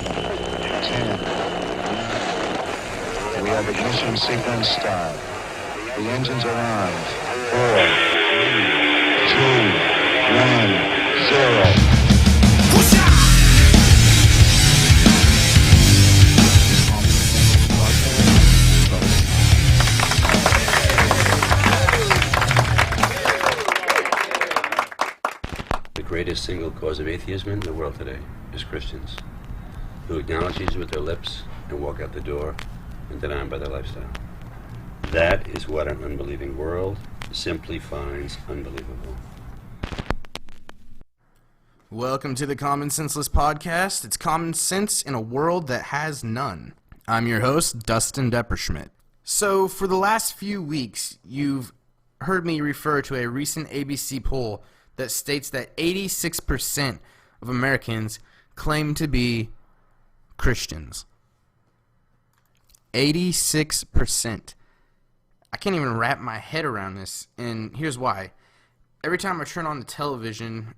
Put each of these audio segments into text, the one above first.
11, 10. We have ignition sequence start. The engines are on. 4, 3, 2, 1, 0. The greatest single cause of atheism in the world today is Christians who acknowledge Jesus with their lips and walk out the door and deny him by their lifestyle. That is what an unbelieving world simply finds unbelievable. Welcome to the Common Senseless podcast. It's common sense in a world that has none. I'm your host, Dustin Depperschmidt. So, for the last few weeks, you've heard me refer to a recent ABC poll that states that 86% of Americans claim to be Christians. 86%. I can't even wrap my head around this, and here's why. Every time I turn on the television,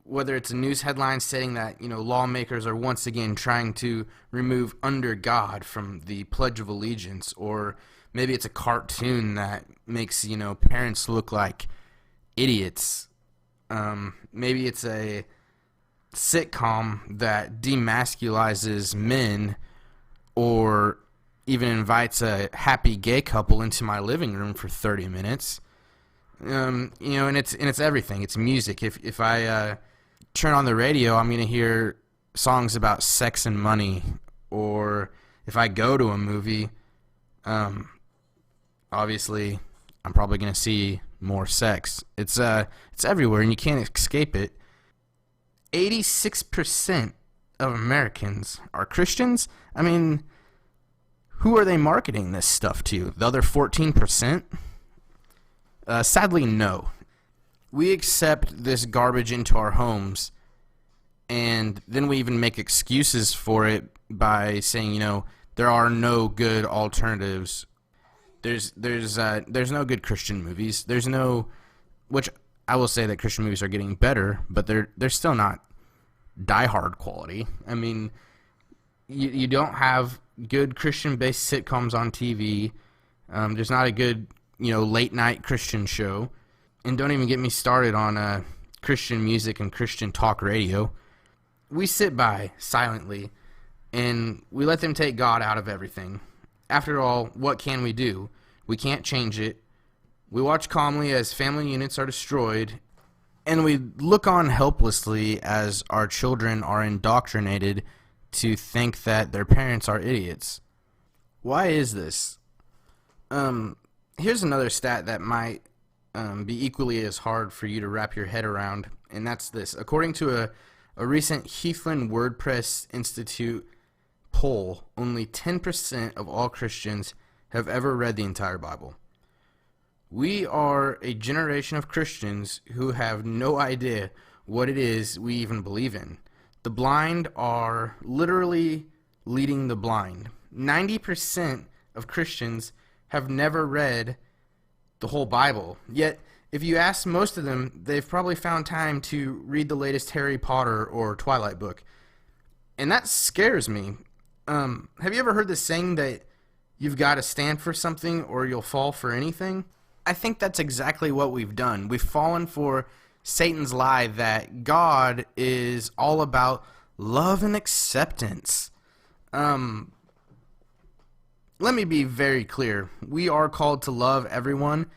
whether it's a news headline saying that, lawmakers are once again trying to remove under God from the Pledge of Allegiance, or maybe it's a cartoon that makes, parents look like idiots. Maybe it's a sitcom that demasculizes men, or even invites a happy gay couple into my living room for 30 minutes. And it's everything. It's music. If I turn on the radio, I'm going to hear songs about sex and money. Or if I go to a movie, obviously I'm probably going to see more sex. It's everywhere, and you can't escape it. 86% of Americans are Christians. I mean, who are they marketing this stuff to? The other 14%? Sadly, no. We accept this garbage into our homes, and then we even make excuses for it by saying, there are no good alternatives. There's no good Christian movies. Which I will say that Christian movies are getting better, but they're still not Die Hard quality. I mean, you don't have good Christian-based sitcoms on TV. There's not a good, late-night Christian show. And don't even get me started on Christian music and Christian talk radio. We sit by silently, and we let them take God out of everything. After all, what can we do? We can't change it. We watch calmly as family units are destroyed, and we look on helplessly as our children are indoctrinated to think that their parents are idiots. Why is this? Here's another stat that might be equally as hard for you to wrap your head around, and that's this. According to a recent Heathland WordPress Institute poll, only 10% of all Christians have ever read the entire Bible. We are a generation of Christians who have no idea what it is we even believe in. The blind are literally leading the blind. 90% of Christians have never read the whole Bible. Yet, if you ask most of them, they've probably found time to read the latest Harry Potter or Twilight book. And that scares me. Have you ever heard the saying that you've got to stand for something or you'll fall for anything? I think that's exactly what we've done. We've fallen for Satan's lie that God is all about love and acceptance. Let me be very clear. We are called to love everyone,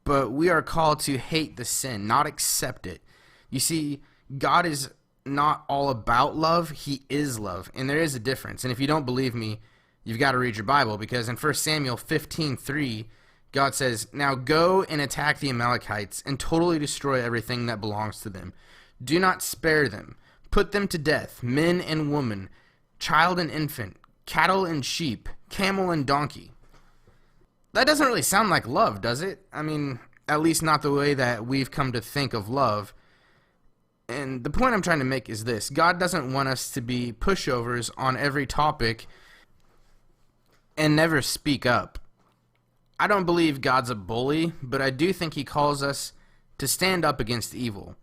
but we are called to hate the sin, not accept it. You see, God is not all about love. He is love, and there is a difference. And if you don't believe me, you've got to read your Bible, because in 1 Samuel 15:3, God says, "Now go and attack the Amalekites and totally destroy everything that belongs to them. Do not spare them. Put them to death, men and women, child and infant, cattle and sheep, camel and donkey." That doesn't really sound like love, does it? I mean, at least not the way that we've come to think of love. And the point I'm trying to make is this. God doesn't want us to be pushovers on every topic and never speak up. I don't believe God's a bully, but I do think he calls us to stand up against evil.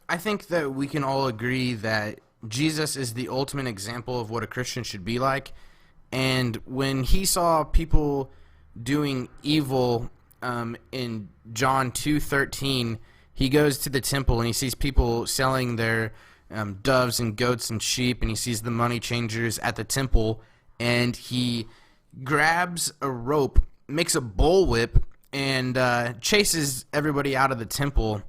I think that we can all agree that Jesus is the ultimate example of what a Christian should be like. And when he saw people doing evil in John 2:13, he goes to the temple and he sees people selling their doves and goats and sheep, and he sees the money changers at the temple, and he grabs a rope, makes a bullwhip, and chases everybody out of the temple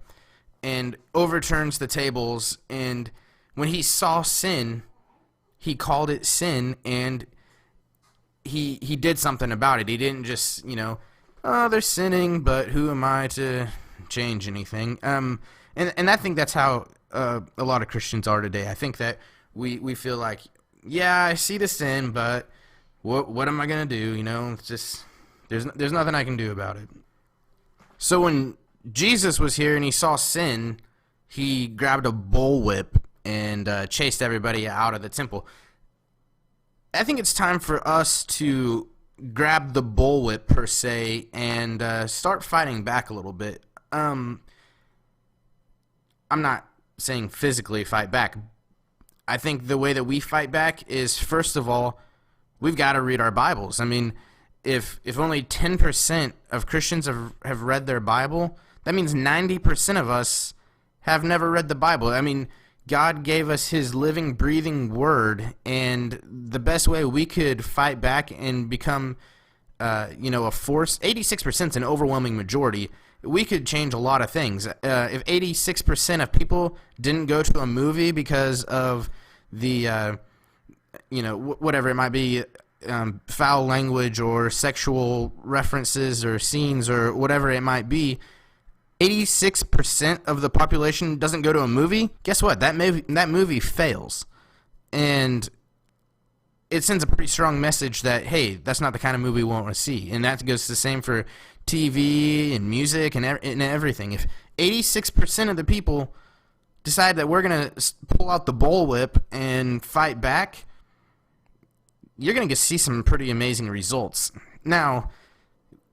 and overturns the tables. And when he saw sin, he called it sin, and he did something about it. He didn't just, oh, they're sinning, but who am I to change anything? And I think that's how a lot of Christians are today. I think that we feel like, yeah, I see the sin, but what am I gonna do? It's just there's nothing I can do about it. So when Jesus was here and he saw sin, he grabbed a bullwhip and chased everybody out of the temple. I think it's time for us to grab the bullwhip, per se, and start fighting back a little bit. I'm not saying physically fight back. I think the way that we fight back is, first of all, we've got to read our Bibles. I mean, if only 10% of Christians have read their Bible, that means 90% of us have never read the Bible. I mean, God gave us his living, breathing word, and the best way we could fight back and become, a force, 86% is an overwhelming majority. We could change a lot of things. If 86% of people didn't go to a movie because of the, whatever it might be, foul language or sexual references or scenes or whatever it might be, 86% of the population doesn't go to a movie, guess what? That movie fails. And it sends a pretty strong message that, hey, that's not the kind of movie we want to see. And that goes the same for TV and music and everything. If 86% of the people decide that we're going to pull out the bullwhip and fight back, you're going to see some pretty amazing results. Now,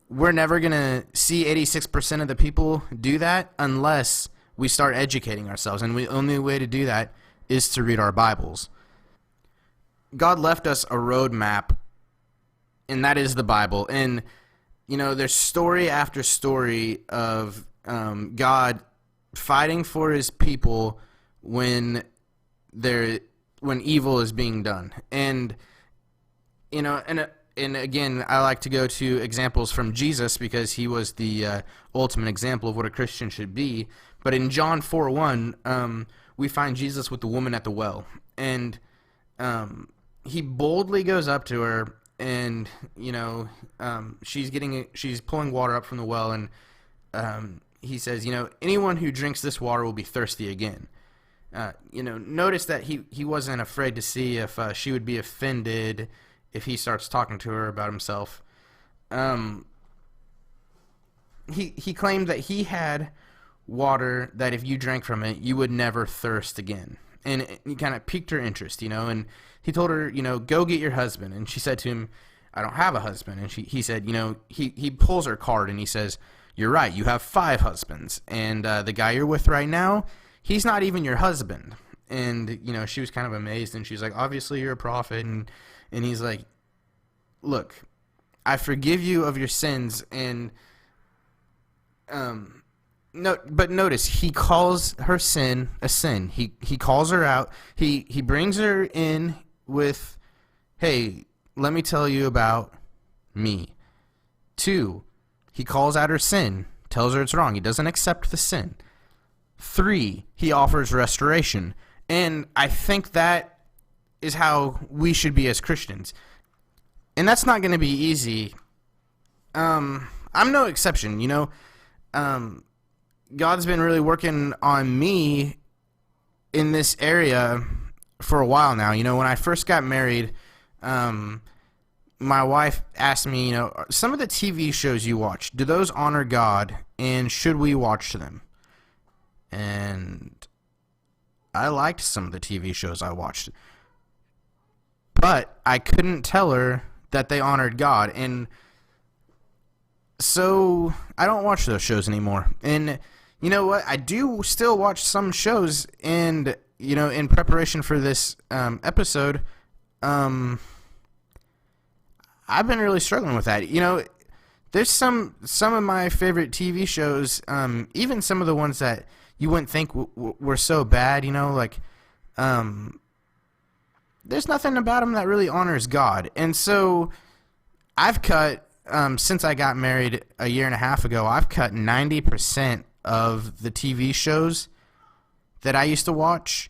we're never going to see 86% of the people do that unless we start educating ourselves. And the only way to do that is to read our Bibles. God left us a roadmap, and that is the Bible. And, there's story after story of God fighting for his people when evil is being done. And, and again, I like to go to examples from Jesus because he was the ultimate example of what a Christian should be. But in John 4:1, we find Jesus with the woman at the well. And he boldly goes up to her, and, she's pulling water up from the well, and he says, anyone who drinks this water will be thirsty again. Notice that he wasn't afraid to see if she would be offended if he starts talking to her about himself. He claimed that he had water that if you drank from it, you would never thirst again. And he kind of piqued her interest, and he told her, go get your husband. And she said to him, I don't have a husband. And he said, he pulls her card and he says, you're right, you have 5 husbands. And the guy you're with right now, he's not even your husband. And, she was kind of amazed, and she's like, obviously you're a prophet. And he's like, look, I forgive you of your sins. And but notice, he calls her sin a sin. He calls her out. He brings her in with, hey, let me tell you about me. 2, he calls out her sin, tells her it's wrong. He doesn't accept the sin. 3, he offers restoration. And I think that is how we should be as Christians. And that's not going to be easy. I'm no exception, God's been really working on me in this area for a while now. When I first got married, my wife asked me, some of the TV shows you watch, do those honor God, and should we watch them? And I liked some of the TV shows I watched, but I couldn't tell her that they honored God, and so I don't watch those shows anymore. And you know what? I do still watch some shows, and in preparation for this episode, I've been really struggling with that. There's some of my favorite TV shows, even some of the ones that you wouldn't think were so bad, there's nothing about them that really honors God. And so I've cut, since I got married a year and a half ago, I've cut 90% of the TV shows that I used to watch.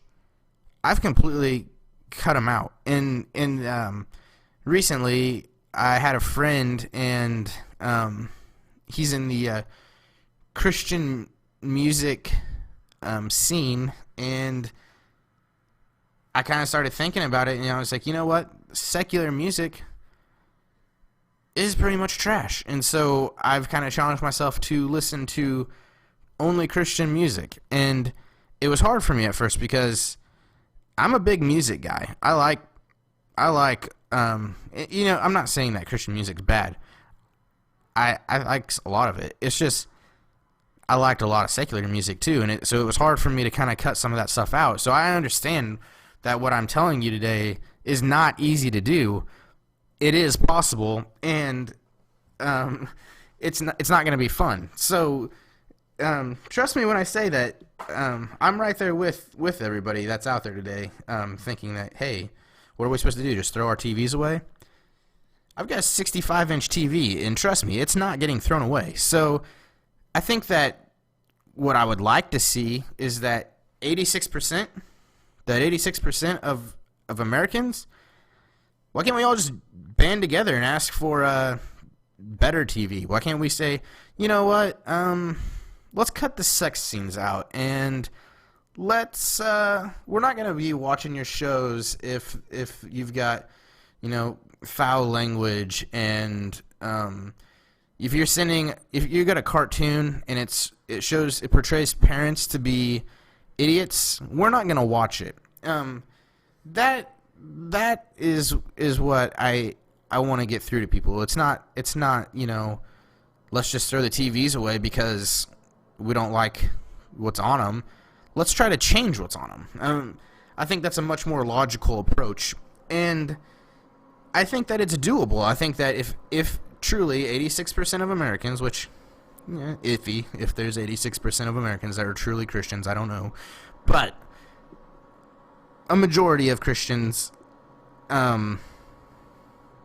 I've completely cut them out. And recently I had a friend, and he's in the Christian music scene, and I kind of started thinking about it, and I was like, you know what? Secular music is pretty much trash. And so I've kind of challenged myself to listen to only Christian music. And it was hard for me at first because I'm a big music guy. I like I'm not saying that Christian music's bad. I like a lot of it. It's just I liked a lot of secular music too, and so it was hard for me to kind of cut some of that stuff out. So I understand that what I'm telling you today is not easy to do. It is possible, and it's not going to be fun. So trust me when I say that I'm right there with everybody that's out there today, thinking that, hey, what are we supposed to do? Just throw our TVs away? I've got a 65-inch TV, and trust me, it's not getting thrown away. So I think that what I would like to see is that 86% of Americans, why can't we all just band together and ask for a better TV? Why can't we say, you know what, let's cut the sex scenes out, and let's we're not going to be watching your shows if you've got, foul language, and if you got a cartoon and it portrays parents to be idiots, we're not going to watch it. That is what I want to get through to people. It's not let's just throw the TVs away because we don't like what's on them. Let's try to change what's on them. I think that's a much more logical approach, and I think that it's doable. I think that if truly 86% of Americans, which, iffy, if there's 86% of Americans that are truly Christians, I don't know, but a majority of Christians, a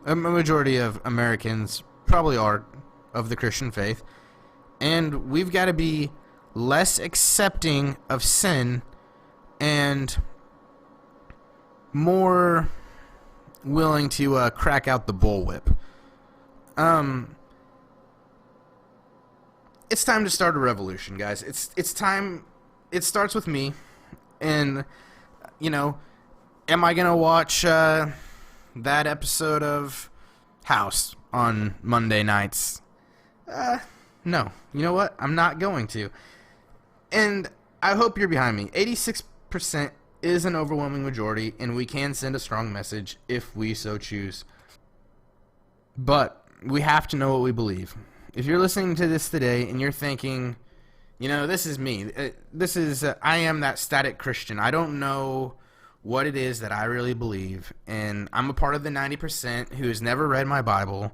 majority of Americans probably are of the Christian faith, and we've got to be less accepting of sin and more willing to crack out the bullwhip. It's time to start a revolution, guys. It's time. It starts with me, and am I gonna watch that episode of House on Monday nights? No. You know what? I'm not going to. And I hope you're behind me. 86% is an overwhelming majority, and we can send a strong message if we so choose. But we have to know what we believe. If you're listening to this today and you're thinking, this is me. I am that static Christian. I don't know what it is that I really believe, and I'm a part of the 90% who has never read my Bible.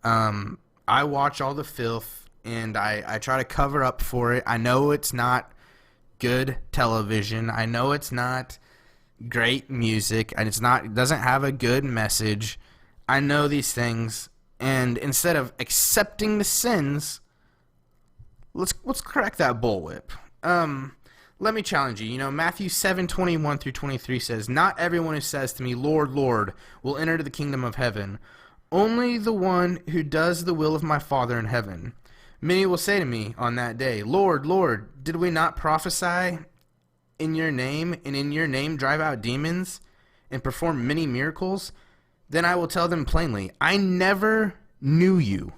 I watch all the filth, and I try to cover up for it. I know it's not good television. I know it's not great music, and it doesn't have a good message. I know these things, and instead of accepting the sins, let's crack that bullwhip. Let me challenge you. Matthew 7:21 through 23 says, "Not everyone who says to me, 'Lord, Lord,' will enter the kingdom of heaven. Only the one who does the will of my Father in heaven. Many will say to me on that day, 'Lord, Lord, did we not prophesy in your name, and in your name drive out demons and perform many miracles?' Then I will tell them plainly, 'I never knew you.